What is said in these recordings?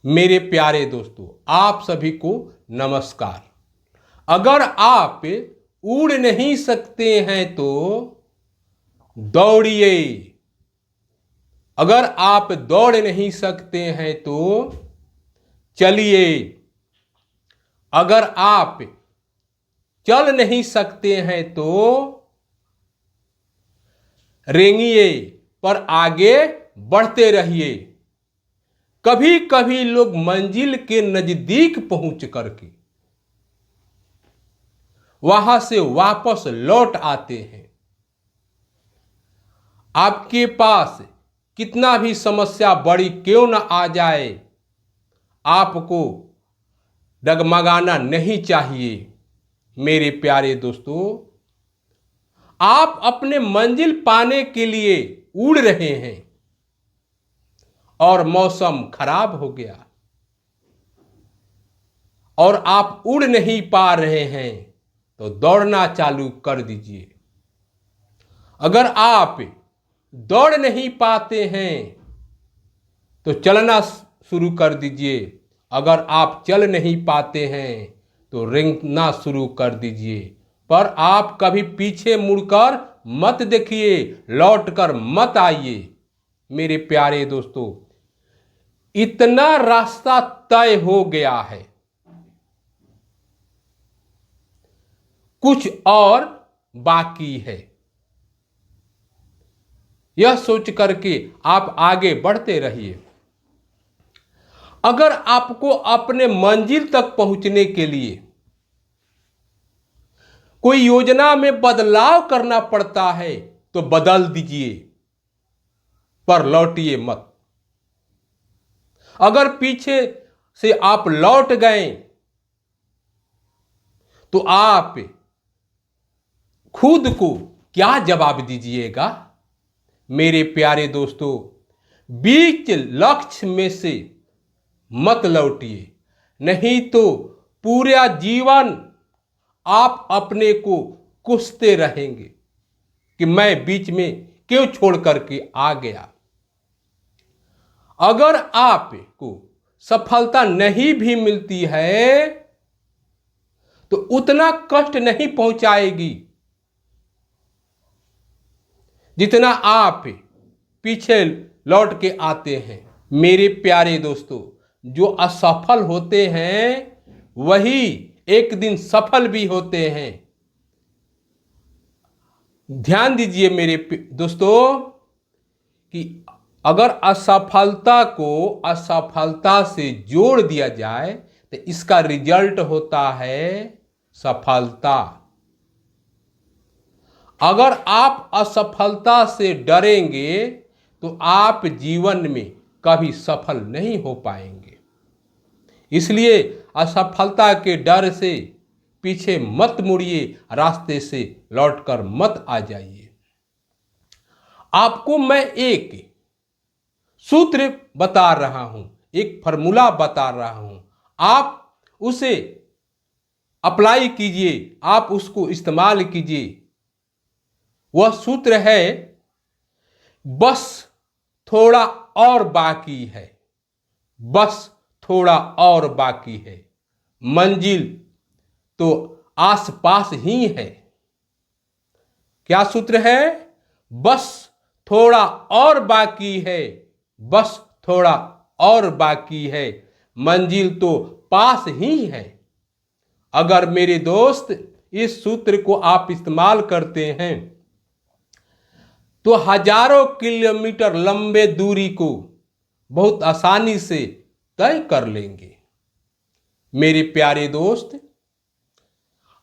मेरे प्यारे दोस्तों, आप सभी को नमस्कार। अगर आप उड़ नहीं सकते हैं तो दौड़िए। अगर आप दौड़ नहीं सकते हैं तो चलिए। अगर आप चल नहीं सकते हैं तो रेंगिए, पर आगे बढ़ते रहिए। कभी कभी लोग मंजिल के नजदीक पहुंच करके वहां से वापस लौट आते हैं। आपके पास कितना भी समस्या बड़ी क्यों न आ जाए, आपको डगमगाना नहीं चाहिए। मेरे प्यारे दोस्तों, आप अपने मंजिल पाने के लिए उड़ रहे हैं और मौसम खराब हो गया और आप उड़ नहीं पा रहे हैं तो दौड़ना चालू कर दीजिए। अगर आप दौड़ नहीं पाते हैं तो चलना शुरू कर दीजिए। अगर आप चल नहीं पाते हैं तो रेंगना शुरू कर दीजिए। पर आप कभी पीछे मुड़कर मत देखिए, लौटकर मत आइए। मेरे प्यारे दोस्तों, इतना रास्ता तय हो गया है, कुछ और बाकी है। यह सोच करके आप आगे बढ़ते रहिए। अगर आपको अपने मंजिल तक पहुंचने के लिए कोई योजना में बदलाव करना पड़ता है तो बदल दीजिए, पर लौटिए मत। अगर पीछे से आप लौट गए तो आप खुद को क्या जवाब दीजिएगा? मेरे प्यारे दोस्तों, बीच लक्ष्य में से मत लौटिए, नहीं तो पूरा जीवन आप अपने को कोसते रहेंगे कि मैं बीच में क्यों छोड़ करके आ गया। अगर आपको सफलता नहीं भी मिलती है तो उतना कष्ट नहीं पहुंचाएगी जितना आप पीछे लौट के आते हैं। मेरे प्यारे दोस्तों, जो असफल होते हैं वही एक दिन सफल भी होते हैं। ध्यान दीजिए मेरे दोस्तों कि अगर असफलता को असफलता से जोड़ दिया जाए तो इसका रिजल्ट होता है सफलता। अगर आप असफलता से डरेंगे तो आप जीवन में कभी सफल नहीं हो पाएंगे। इसलिए असफलता के डर से पीछे मत मुड़िए, रास्ते से लौटकर मत आ जाइए। आपको मैं एक सूत्र बता रहा हूं, एक फॉर्मूला बता रहा हूं। आप उसे अप्लाई कीजिए, आप उसको इस्तेमाल कीजिए। वह सूत्र है, बस थोड़ा और बाकी है। बस थोड़ा और बाकी है, मंजिल तो आसपास ही है। क्या सूत्र है? बस थोड़ा और बाकी है, बस थोड़ा और बाकी है, मंजिल तो पास ही है। अगर मेरे दोस्त इस सूत्र को आप इस्तेमाल करते हैं तो हजारों किलोमीटर लंबे दूरी को बहुत आसानी से तय कर लेंगे। मेरे प्यारे दोस्त,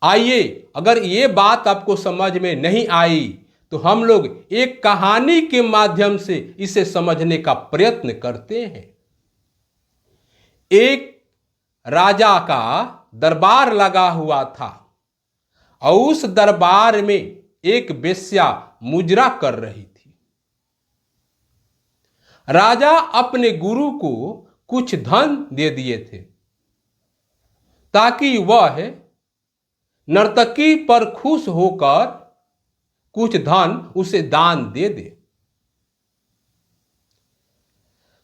आइए, अगर ये बात आपको समझ में नहीं आई तो हम लोग एक कहानी के माध्यम से इसे समझने का प्रयत्न करते हैं। एक राजा का दरबार लगा हुआ था और उस दरबार में एक वेश्या मुजरा कर रही थी। राजा अपने गुरु को कुछ धन दे दिए थे ताकि वह नर्तकी पर खुश होकर कुछ धन उसे दान दे दे।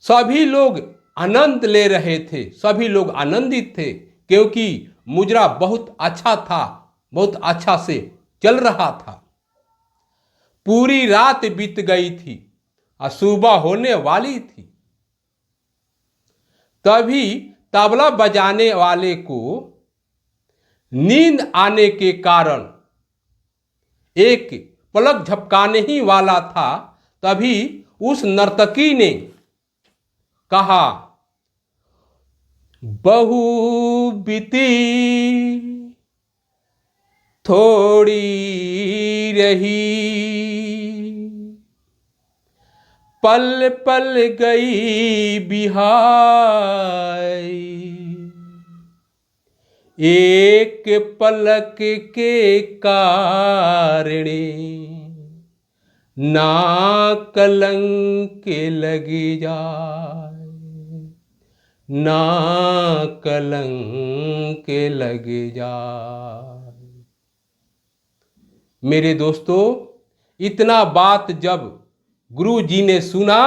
सभी लोग आनंद ले रहे थे, सभी लोग आनंदित थे, क्योंकि मुजरा बहुत अच्छा था, बहुत अच्छा से चल रहा था। पूरी रात बीत गई थी और सुबह होने वाली थी। तभी तबला बजाने वाले को नींद आने के कारण, एक पलक झपकाने ही वाला था, तभी उस नर्तकी ने कहा, बहू बीती थोड़ी रही, पल पल गई बिहाई, एक पलक के कारणे ना कलंक लग जाए, ना कलंक लग जाए। मेरे दोस्तों, इतना बात जब गुरु जी ने सुना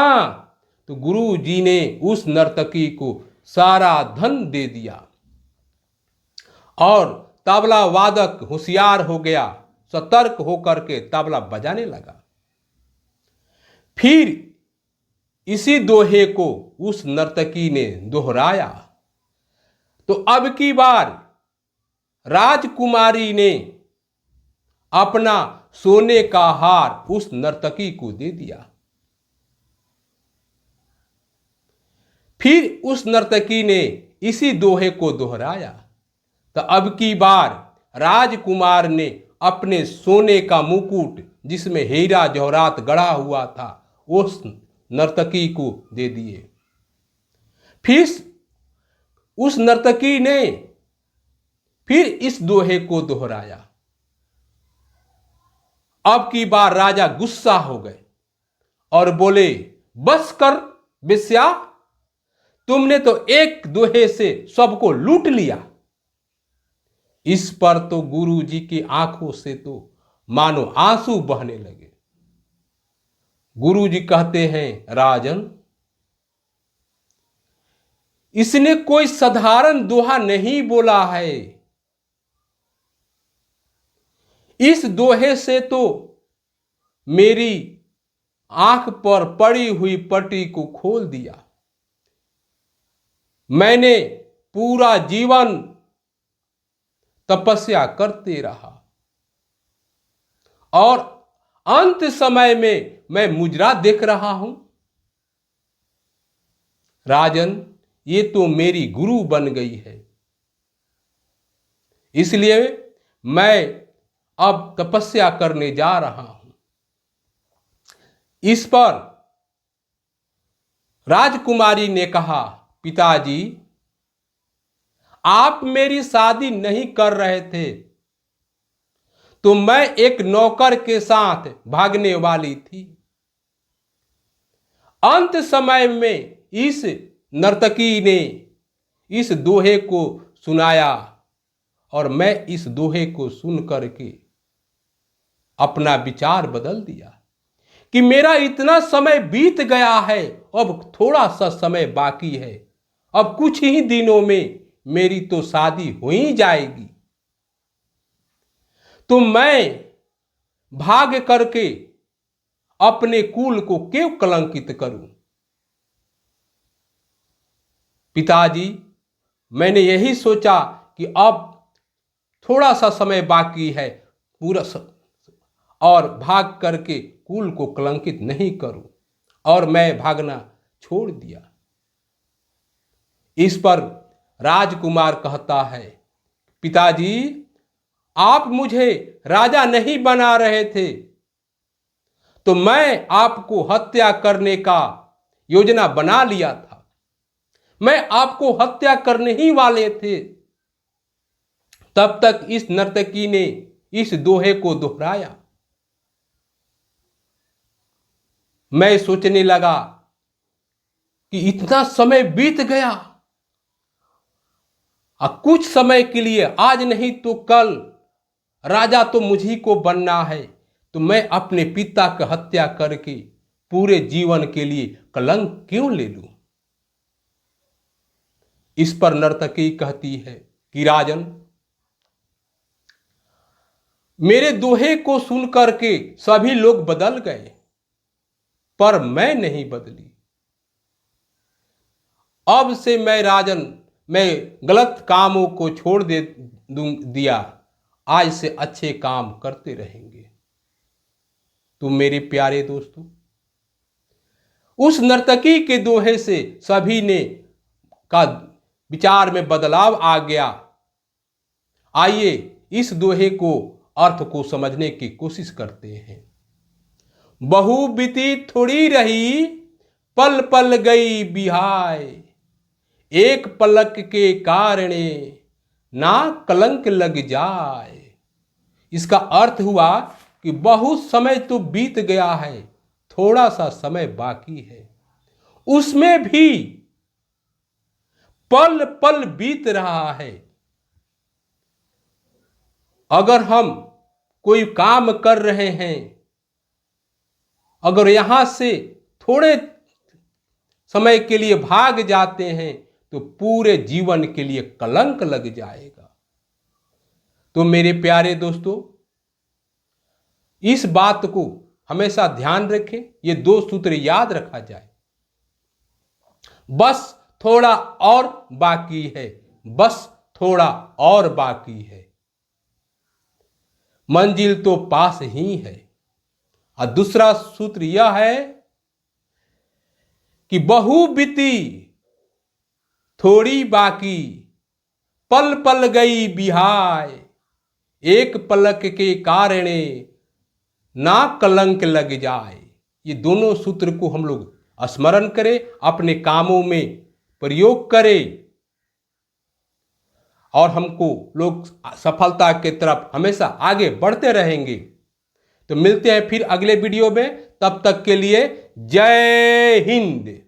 तो गुरु जी ने उस नर्तकी को सारा धन दे दिया और तबला वादक होशियार हो गया, सतर्क होकर के तबला बजाने लगा। फिर इसी दोहे को उस नर्तकी ने दोहराया तो अब की बार राजकुमारी ने अपना सोने का हार उस नर्तकी को दे दिया। फिर उस नर्तकी ने इसी दोहे को दोहराया तो अब की बार राजकुमार ने अपने सोने का मुकुट, जिसमें हीरा जवाहरात गढ़ा हुआ था, उस नर्तकी को दे दिए। फिर उस नर्तकी ने फिर इस दोहे को दोहराया। अब की बार राजा गुस्सा हो गए और बोले, बस कर बेश्या, तुमने तो एक दोहे से सबको लूट लिया। इस पर तो गुरु जी की आंखों से तो मानो आंसू बहने लगे। गुरु जी कहते हैं, राजन, इसने कोई साधारण दोहा नहीं बोला है। इस दोहे से तो मेरी आंख पर पड़ी हुई पट्टी को खोल दिया। मैंने पूरा जीवन तपस्या करते रहा और अंत समय में मैं मुजरा देख रहा हूं। राजन, ये तो मेरी गुरु बन गई है, इसलिए मैं अब तपस्या करने जा रहा हूं। इस पर राजकुमारी ने कहा, पिताजी, आप मेरी शादी नहीं कर रहे थे तो मैं एक नौकर के साथ भागने वाली थी। अंत समय में इस नर्तकी ने इस दोहे को सुनाया और मैं इस दोहे को सुन करके अपना विचार बदल दिया कि मेरा इतना समय बीत गया है, अब थोड़ा सा समय बाकी है, अब कुछ ही दिनों में मेरी तो शादी हो ही जाएगी, तो मैं भाग करके अपने कुल को क्यों कलंकित करूं। पिताजी, मैंने यही सोचा कि अब थोड़ा सा समय बाकी है पूरा और भाग करके कुल को कलंकित नहीं करूं, और मैं भागना छोड़ दिया। इस पर राजकुमार कहता है, पिताजी, आप मुझे राजा नहीं बना रहे थे तो मैं आपको हत्या करने का योजना बना लिया था। मैं आपको हत्या करने ही वाले थे। तब तक इस नर्तकी ने इस दोहे को दोहराया। मैं सोचने लगा कि इतना समय बीत गया, कुछ समय के लिए, आज नहीं तो कल राजा तो मुझी को बनना है, तो मैं अपने पिता की हत्या करके पूरे जीवन के लिए कलंक क्यों ले लूं। इस पर नर्तकी कहती है कि राजन, मेरे दोहे को सुन करके सभी लोग बदल गए, पर मैं नहीं बदली। अब से मैं गलत कामों को छोड़ दिया, आज से अच्छे काम करते रहेंगे। तो मेरे प्यारे दोस्तों, उस नर्तकी के दोहे से सभी ने का विचार में बदलाव आ गया। आइए इस दोहे को अर्थ को समझने की कोशिश करते हैं। बहु बीती थोड़ी रही, पल पल गई बिहाय, एक पलक के कारणे ना कलंक लग जाए। इसका अर्थ हुआ कि बहुत समय तो बीत गया है, थोड़ा सा समय बाकी है, उसमें भी पल पल बीत रहा है। अगर हम कोई काम कर रहे हैं, अगर यहां से थोड़े समय के लिए भाग जाते हैं तो पूरे जीवन के लिए कलंक लग जाएगा। तो मेरे प्यारे दोस्तों, इस बात को हमेशा ध्यान रखें, ये 2 सूत्र याद रखा जाए। बस थोड़ा और बाकी है, बस थोड़ा और बाकी है, मंजिल तो पास ही है। और दूसरा सूत्र यह है कि बहु बीती थोड़ी बाकी, पल पल गई बिहाय, एक पलक के कारणे ना कलंक लग जाए। ये दोनों सूत्र को हम लोग स्मरण करें, अपने कामों में प्रयोग करें, और हमको लोग सफलता की तरफ हमेशा आगे बढ़ते रहेंगे। तो मिलते हैं फिर अगले वीडियो में, तब तक के लिए जय हिंद।